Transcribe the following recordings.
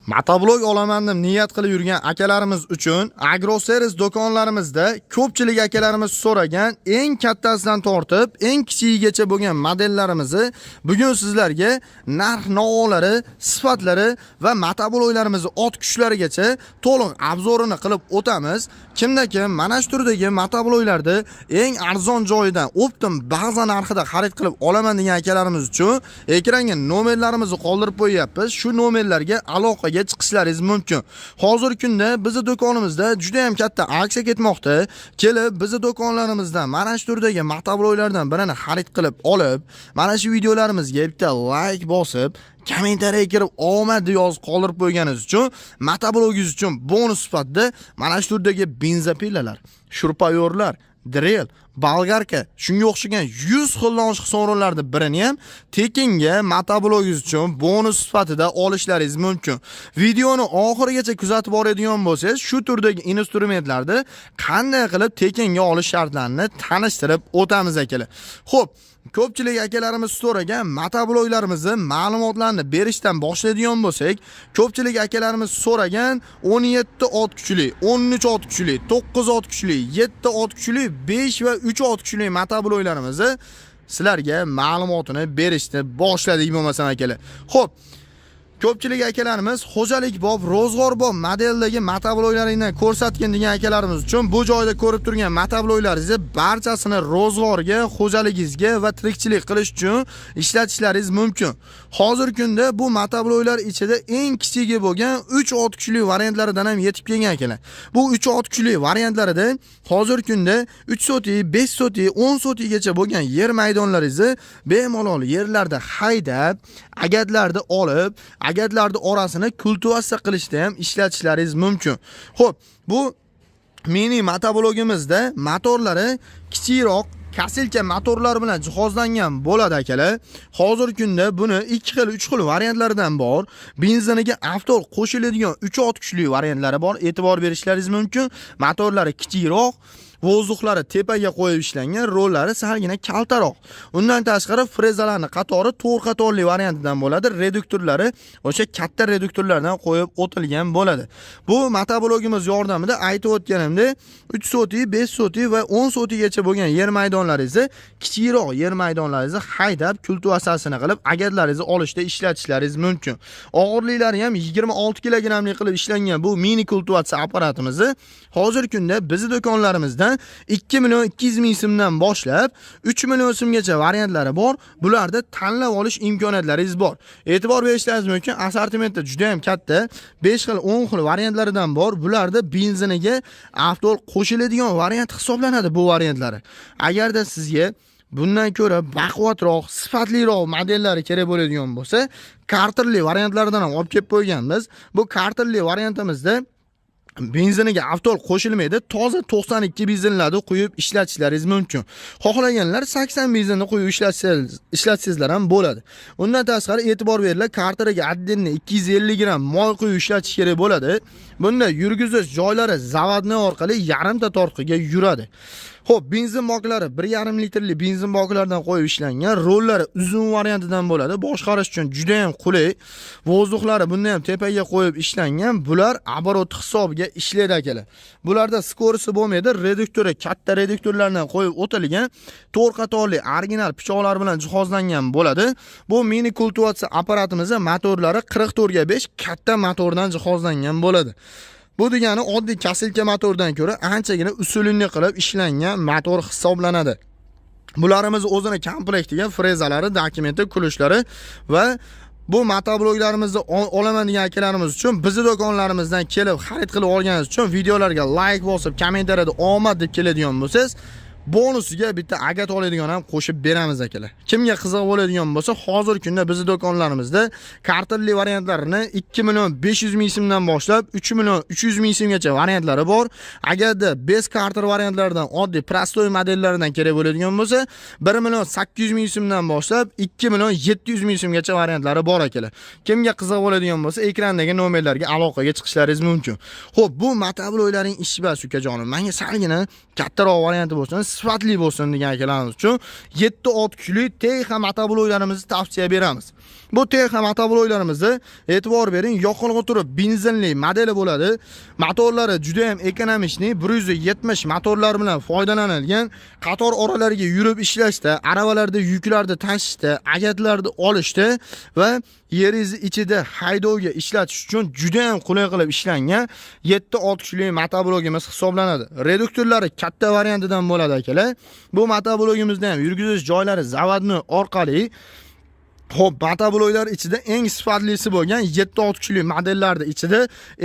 Motoblog olaman deb niyat qilib yurgan akalarimiz uchun agroservis do'konlarimizda ko'pchilik akalarimiz so'ragan eng kattasidan tortib eng kichigigacha bo'lgan modellarimizni bugun sizlarga narx-navolari, sifatlari va motobloglarimiz ot kuchlarigacha to'liq obzorini qilib o'tamiz. Kimda-kim mana shu turdagi motobloglarda eng arzon joyidan optim baza narxida xarid qilib olaman degan akalarimiz uchun ekranga nomerlarimizni qoldirib qo'yapmiz. Shu nomerlarga aloqaga chiqishlaringiz mumkin. Hozirgi kunda bizning do'konimizda juda ham katta aksiya ketmoqda. Kelib bizning do'konlarimizdan mana shu turdagi motobloglardan birini xarid qilib olib, mana shu videolarimizga bitta like bosib, kommentariyaga kirib omad yozib qoldirib qo'yganingiz uchun motoblogingiz uchun bonus sifatida mana shu turdagi benzopilalar, shurpayorlar, drill, bolgarka, shunga o'xshagan 100 xildan oshiq sovrinlarning birini ham tekinga motoblogingiz uchun bonus sifatida olishlaringiz mumkin. Videoni oxirigacha kuzatib boradigan bo'lsangiz, shu turdagi instrumentlarni qanday qilib tekinga olish shartlarini tanishtirib o'tamiz akalar. Xo'p, ko'pchilik akalarimiz so'ragan motobloglarimizni ma'lumotlarni berishdan boshlaydigan bo'lsak, ko'pchilik akalarimiz so'ragan 17 ot kuchli, 13 ot kuchli, 9 ot kuchli, 7 ot kuchli, 5 va 3 ot kuchli motobloglarimizni sizlarga ma'lumotini berishni boshladik bo'lmasam akalar. Xo'p, ko'pchilik akalarimiz xo'jalik bob, ro'zg'or bob modeldagi motobloglaringni ko'rsatgan degan akalarimiz uchun bu joyda ko'rib turgan motobloglaringizni barchasini ro'zg'orga, xo'jaligingizga va tirikchilik qilish uchun ishlatishlaringiz mumkin. Hozirgi kunda bu motobloglar ichida eng kichigi bo'lgan 3 ot kuchli variantlaridan ham yetib kelgan akalar. Bu 3 ot kuchli variantlarida hozirgi kunda 3 soti, 5 soti, 10 sotigacha bo'lgan yer maydonlaringizni bemalol yerlarda haydab, agatlarda olib, agatlarni orasini kultivatsiya qilishda ham ishlatishlaringiz mumkin. Xo'p, bu mini motoblogimizda motorlari kichikroq kasilka motorlar bilan jihozlangan bo'ladi akalar. Hozirgi kunda buni 2 xil, 3 xil variantlaridan bor. Benziniga avtol qo'shiladigan 3 ot kuchli variantlari bor. E'tibor berishlaringiz mumkin. Motorlari kichikroq, vozuqlari tepaga qo'yib ishlangan, rollari salgina kaltaroq. Undan tashqari frezalarning qatori 4 qatorli variantidan bo'ladi. Reduktorlari o'sha katta reduktorlardan qo'yib o'tilgan bo'ladi. Bu motoblogimiz yordamida aytib o'tganimdek 3 soti, 5 soti va 10 sotigacha bo'lgan yer maydonlaringizni, kichikroq yer maydonlaringizni haydab, kultivatsiyasini qilib, agatlaringizni olishda ishlatishlaringiz mumkin. Og'irliklari ham 26 kilogrammlik qilib ishlangan bu mini kultivatsiya apparatimizni hozirgi kunda bizning do'konlarimizda 2 million 200 ming so'mdan boshlab 3 million so'mgacha variantlari bor. Bularda tanlab olish imkoniyatlaringiz bor. E'tibor berishlaringiz mumkin, assortimentda juda ham katta, 5 xil, 10 xil variantlaridan bor. Bularda benziniga avtol qo'shiladigan variant hisoblanadi bu variantlari. Agarda sizga bundan ko'ra baquvvatroq, sifatliroq modellari kerak bo'ladigan bo'lsa, karterli variantlardan ham olib kelib qo'yganmiz. Bu karterli variantimizda benziniga avtol qo'shilmaydi, toza 92 benzinlarni quyib ishlatishlaringiz mumkin. Xohlaganlar 80 benzinni quyib ishlatsizlar ham bo'ladi. Undan tashqari e'tibor beringlar, karteriga отдельно 250 gram moy quyib ishlatish kerak bo'ladi. Bunda yurgizish joylari zavodni orqali yarimta tortqiga yuradi. Xo'p, benzin boklari 1,5 litrli benzin boklaridan qo'yib ishlangan, rollari uzun variantidan bo'ladi. Boshqarish uchun juda ham qulay. Vozuqlari bunda ham tepaga qo'yib ishlangan. Bular оборот hisobiga ishlaydi akalar. Bularda skorisi bo'lmaydi, reduktori katta reduktorlardan qo'yib o'tilgan 4 qatorli original pichoqlar bilan jihozlangan bo'ladi. Bu mini kultivatsiya apparatimizda motorlari 44 ga 5 katta motordan jihozlangan bo'ladi. Bu degani oddiy kasilka motordan ko'ra anchagina usulli qilib ishlangan motor hisoblanadi. Bularimiz o'zini komplektiga frezalari, dokumenti, kulishlari va bu motobloglarimizni olaman degan akalarimiz uchun bizning do'konlarimizdan kelib xarid qilib olganingiz uchun videolarga like bosib, kommentariyada omad deb keladigan bo'lsangiz, bonusiga bitta agat oladigan ham qo'shib beramiz akalar. Kimga qiziq bo'ladigan bo'lsa, hozirgi kunda bizning do'konlarimizda kartelli variantlarini 2 million 500 ming so'mdan boshlab 3 million 300 ming so'mgacha variantlari bor. Agarda bez karter variantlaridan oddiy prostoy modellaridan kerak bo'ladigan bo'lsa, 1 million 800 ming so'mdan boshlab 2 million 700 ming so'mgacha variantlari bor akalar. Kimga qiziq bo'ladigan bo'lsa, ekrandagi nomerlarga aloqaga chiqishlaringiz mumkin. Xo'p, bu motobloglaring ishi bas ukajonim. Menga salgina kattaroq varianti bo'lsin, sifatli bo'lsin degan akalarimiz uchun 7 ot kuchli Texas motobloglarimizni tavsiya beramiz. Bu TX motobloklarimizni e'tibor bering, yoqilg'i turi benzinli modeli bo'ladi. Motorlari juda ham ekonomik, 170 motorlar bilan foydalanilgan. Qator oralarga yurib ishlashda, arabalarda yuklarni tashishda, agatlarni olishda va yeringiz ichida haydovga ishlatish uchun juda ham qulay qilib ishlangan 7-6 kuchli motoblogimiz hisoblanadi. Reduktorlari katta variantidan bo'ladi akalar. Bu motoblogimizda ham yurgizish joylari zavodni orqali. Xo'p, motobloklar ichida eng sifatlisi bo'lgan 7-6 kuchli modellarda ichida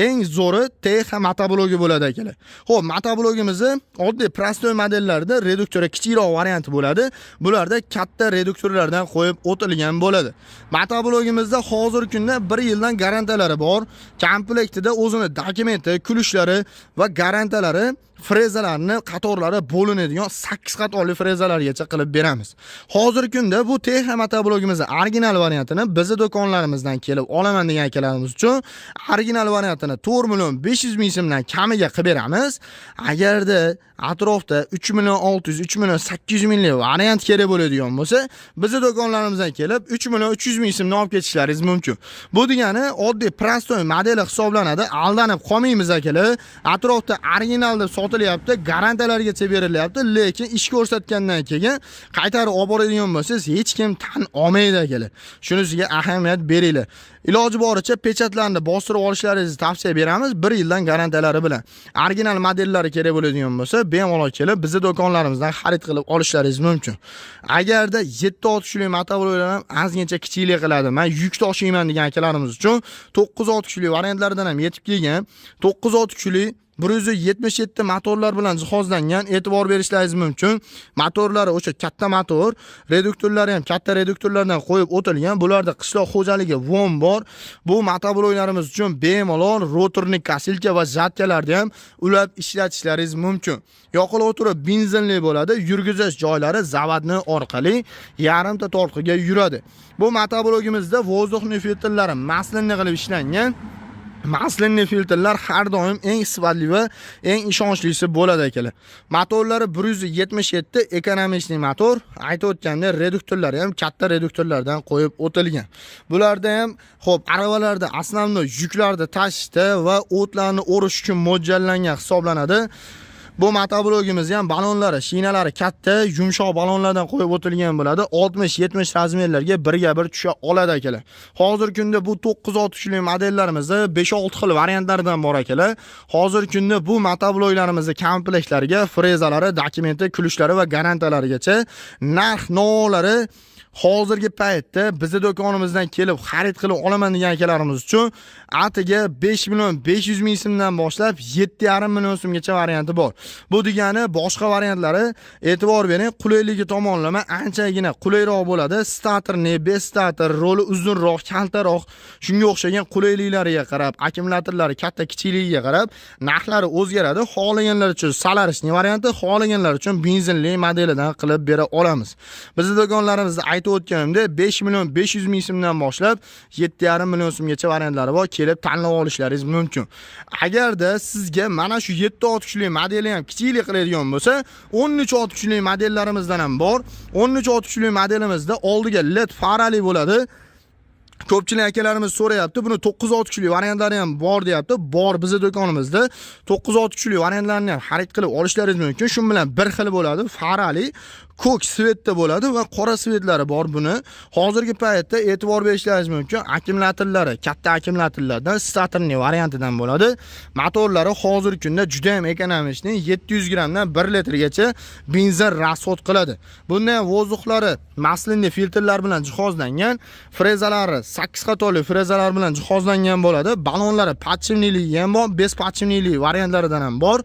eng zo'ri TX motoblogi bo'ladi akalar. Xo'p, motoblogimizni oddiy prostoy modellarda reduktori kichikroq varianti bo'ladi. Bularda katta reduktorlardan qo'yib o'tilgan bo'ladi. Motoblogimizda hozirgi kunda 1 yildan garantiyalari bor. Komplektida o'zini dokumenti, kulishlari va garantiyalari frezalarni qatorlari bo'linadigan 8 qatorli frezalargacha qilib beramiz. Hozirgi kunda bu TX motoblogimizning original variantini bizning do'konlarimizdan kelib olaman degan akalarimiz uchun original variantini 4 million 500 ming so'mdan kamiga qilib beramiz. Agarda atrofda 3 million 600, 3 million 800 minglik variant kerak bo'ladigan bo'lsa, bizning do'konlarimizdan kelib 3 million 300 ming so'mdan olib ketishlaringiz mumkin. Bu degani oddiy prostoy modeli hisoblanadi. Aldanib qolmaymiz akalar. Atrofda original deb sotilyapti, garantiyalargacha berilyapti, lekin ish ko'rsatgandan keyin qaytarib olib boradigan bo'lsangiz hech kim tan olmaydi akalar. Shunisiga ahamiyat beringlar. Iloji boricha pechatlarni bostirib olishlaringizni tavsiya beramiz 1 yildan garantiyalari bilan. Original modellari kerak bo'ladigan bo'lsa, bemalol kelib bizning do'konlarimizdan xarid qilib olishlaringiz mumkin. Agarda 7-6 kuchli motobloklar ham ozgincha kichiklik qiladi. Men yuk tashiyman degan akalarimiz uchun 9-6 kuchli variantlardan ham yetib kelgan 9-6 kuchli 177 motorlar bilan jihozlangan, e'tibor berishlaringiz mumkin. Motorlari o'sha katta motor, reduktorlari ham katta reduktorlardan qo'yib o'tilgan. Bularda qishloq xo'jaligi von bor. Bu motobloklarimiz uchun bemalol rotorni kasilka va zatkalarni ham ulab ishlatishlaringiz mumkin. Yoqilg'i turi benzinli bo'ladi. Yurgizish joylari zavodni orqali yarimta tortqiga yuradi. Bu motoblogimizda vozdухni filtrlari maslinli qilib ishlangan. Maslinli filtrlar har doim eng sifatli va eng ishonchlisi bo'ladi akalar. Motorlari 177 ekonomik motor. Aytib o'tganda reduktorlari ham katta reduktorlardan qo'yib o'tilgan. Bularda ham xo'p, arabalarda asnavni yuklarni tashishda va o'tlarni o'rish uchun mo'ljallangan hisoblanadi. Bu motoblogimiz ham balonlari, shinalari katta, yumshoq balonlardan qo'yib o'tilgan bo'ladi. 60-70 razmerlarga birga bir tusha oladi akalar. Hozirgi kunda bu 9-6 kuchli modellarimizda 5-6 xil variantlardan bor akalar. Hozirgi kunda bu motobloglarimizni komplektlariga frezalari, dokumenti, kulishlari va garantiyalarigacha narx-navolari hozirgi paytda bizning do'konimizdan kelib xarid qilib olaman degan akalarimiz uchun atiga 5 million 500 ming so'mdan boshlab 7,5 million so'mgacha varianti bor. Bu degani boshqa variantlari e'tibor bering, qulayligi tomonlama anchagina qulayroq bo'ladi. Statorni, bestator, roli uzunroq, kaltaroq, shunga o'xshagan qulayliklariga qarab, akkumulyatorlari katta kichikligiga qarab narxlari o'zgaradi. Xohlaganlar uchun Solarisning varianti, xohlaganlar uchun benzinli modelidan qilib bera olamiz. Bizning do'konlarimizda o'tganimda 5 million 500 ming so'mdan boshlab 7,5 million so'mgacha variantlari bor, kelib tanlab olishlaringiz mumkin. Agarda sizga mana shu 7-6 kuchli modeli ham kichiklik qiladigan bo'lsa, 13-6 kuchli modellarimizdan ham bor. 13-6 kuchli modelimizda oldiga LED farali bo'ladi. Ko'pchilik akalarimiz so'rayapti, buni 9-6 kuchli variantlari ham bor deyapti. Bor bizning do'konimizda 9-6 kuchli variantlarni ham xarid qilib olishlaringiz mumkin. Shu bilan bir xil bo'ladi, farali, ko'k svetda bo'ladi va qora svetlari bor buni. Hozirgi paytda e'tibor berishlaringiz mumkin. Akkumulyatorlari katta akkumulyatorlardan Saturnning variantidan bo'ladi. Motorlari hozirgi kunda juda ham ekonomik, 700 grammdan 1 litrgacha benzin rasxod qiladi. Bundan vozdухlari maslinli filtrlar bilan jihozlangan, frezalari 8 qatorli frezalar bilan jihozlangan bo'ladi. Balonlari podchimniligi ham bor, bez podchimnili variantlaridan ham bor.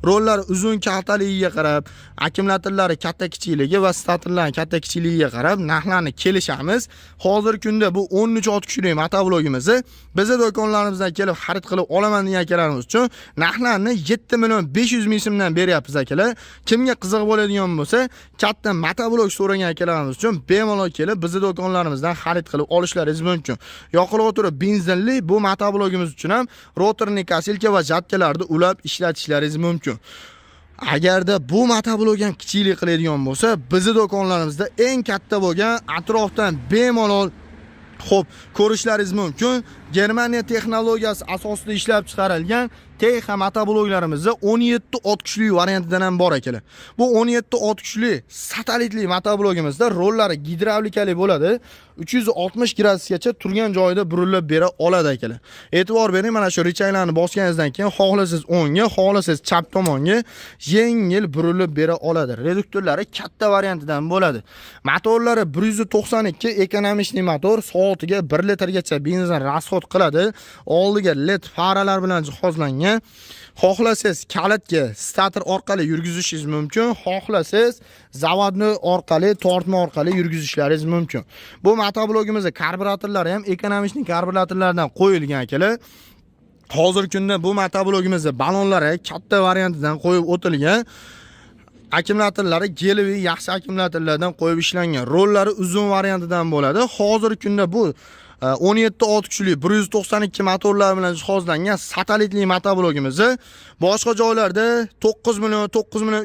Rollari uzun kaltaligiga qarab, akkumulyatorlari katta kichikligi va statorlar katta kichikligiga qarab narxlarni kelishamiz. Hozirgi kunda bu 13-6 kuchli motoblogimizni bizning do'konlarimizdan kelib xarid qilib olaman degan akalarimiz uchun narxlarni 7 million 500 ming so'mdan beryapmiz akalar. Kimga qiziq bo'ladigan bo'lsa, katta motoblog so'ragan akalarimiz uchun bemalol kelib bizning do'konlarimizdan xarid qilib olishlaringiz mumkin. Yoqilg'i turi benzinli bu motoblogimiz uchun ham rotorni kasilka va jatkalarni ulab ishlatishlaringiz mumkin. Agarda bu motoblog ham kichiklik qiladigan bo'lsa, bizning do'konlarimizda eng katta bo'lgan atrofdan bemalol Xo'p, ko'rishlaringiz mumkin. Germaniya texnologiyasi asosida ishlab chiqarilgan TX motobloklarimizni 17 ot kuchli variantidan ham bor ekan. Bu 17 ot kuchli satelitli motoblogimizda rollari gidravlikali bo'ladi. 360 gradusgacha turgan joyida burilib bera oladi ekan. E'tibor bering, mana shu rechaylarni bosganingizdan keyin xohlasangiz o'ngga, xohlasangiz chap tomonga yengil burilib bera oladi. Reduktorlari katta variantidan bo'ladi. Motorlari 192 ekonomik motor, soatiga 1 litrgacha benzin rasxod qiladi. Oldiga LED faralar bilan jihozlangan. Xohlasangiz kalitga stator orqali yurgizishingiz mumkin, xohlasangiz zavodni orqali, tortma orqali yurgizishlaringiz mumkin. Bu motoblogimizda karburatorlari ham ekonomik karburatorlardan qo'yilgan akalar. Hozirgi kunda bu motoblogimizda ballonlari katta variantidan qo'yib o'tilgan. Akkumulyatorlari gelivi yaxshi akkumulyatorlardan qo'yib ishlangan. Rollari uzun variantidan bo'ladi. Hozirgi kunda bu 17 ot kuchli 192 motorlar bilan jihozlangan satelitli motoblogimizni boshqa joylarda 9 million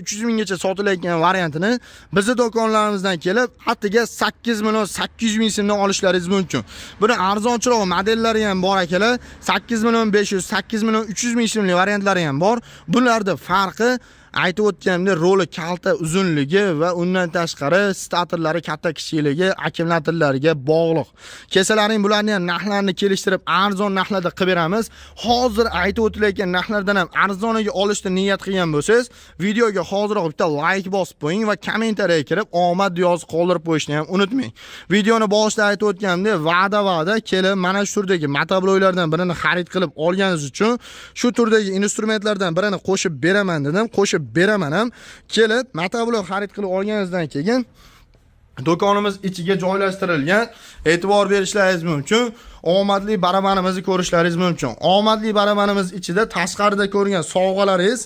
300 minggacha sotilayotgan variantini bizning do'konlarimizdan kelib, hatiga 8 million 800 ming so'mdan olishlaringiz mumkin. Buni arzonchiroq modellari ham bor akalar. 8 million 500, 8 million 300 ming so'mlik variantlari ham bor. Bularda farqi aytib o'tganimda roli kalta uzunligi va undan tashqari statorlari katta kichiligi akkumulyatorlariga bog'liq. Kesalaring bularni ham narxlarini kelishtirib arzon narxlarda qilib beramiz. Hozir aytib o'tilayotgan narxlardan ham arzoniga olishni niyat qilgan bo'lsangiz, videoga hoziroq bitta like bosib qo'ying va kommentariyaga kirib omad yozib qoldirib qo'yishni ham unutmang. Videoni boshida aytib o'tganimda va'da kelib mana shu turdagi motobloklardan birini xarid qilib olganingiz uchun shu turdagi instrumentlardan birini qo'shib beraman dedim. Qo'shib beraman ham. Kelib motoblok xarid qilib olganingizdan keyin do'konimiz ichiga joylashtirilgan. E'tibor berishlaringiz mumkin. Omadli barabanimizni ko'rishlaringiz mumkin. Omadli barabanimiz ichida tashqarida ko'rgan sovg'alaringiz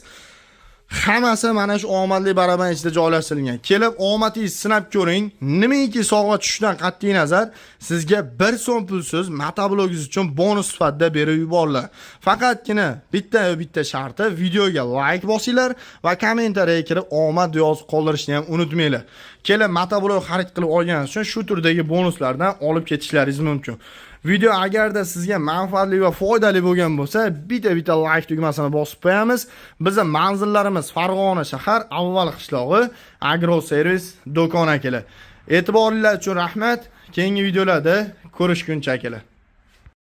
hammasi mana shu omadli baraban ichida joylashtirilgan. Kelib omadingizni sinab ko'ring. Nimaiki sovg'a tushishidan qat'iy nazar sizga 1 so'm pulsiz motoblogingiz uchun bonus sifatida berib yuboriladi. Faqatgina bitta sharti videoga like bosinglar va kommentariyaga kirib omad yozib qoldirishni ham unutmanglar. Kelib motoblog xarid qilib olganingiz uchun shu turdagi bonuslardan olib ketishlaringiz mumkin. Video agarda sizga manfaatli va foydali bo'lgan bo'lsa, bitta like tugmasini bosib qo'yamiz. Bizning manzillarimiz Farg'ona shahar, Avval qishlog'i, Agro Servis do'kon akalar. E'tiboringlar uchun rahmat. Keyingi videolarda ko'rishguncha akalar.